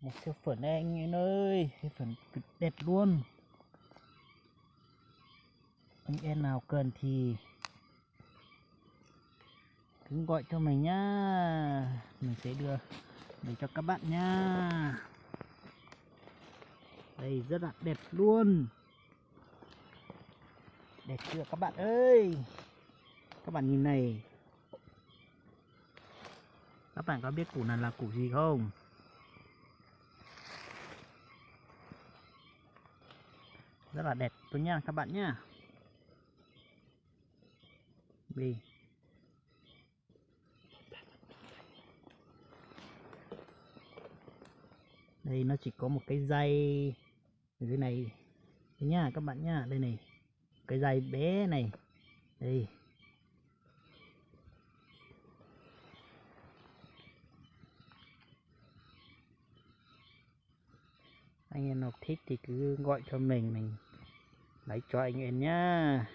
Một siêu phởn đây anh em ơi, siêu phởn cực đẹp luôn. Anh em nào cần thì cứ gọi cho mình nhá, mình sẽ đưa để cho các bạn nhá. Đây rất là đẹp luôn, đẹp chưa các bạn ơi? Các bạn nhìn này, các bạn có biết củ này là củ gì không? Rất là đẹp luôn nha các bạn nhá. Đi. Đây nó chỉ có một cái dây ở dưới này thế nhá các bạn nhá. Đây này, cái dây bé này. Đây. Anh em nào thích thì cứ gọi cho mình lấy cho anh em nhá.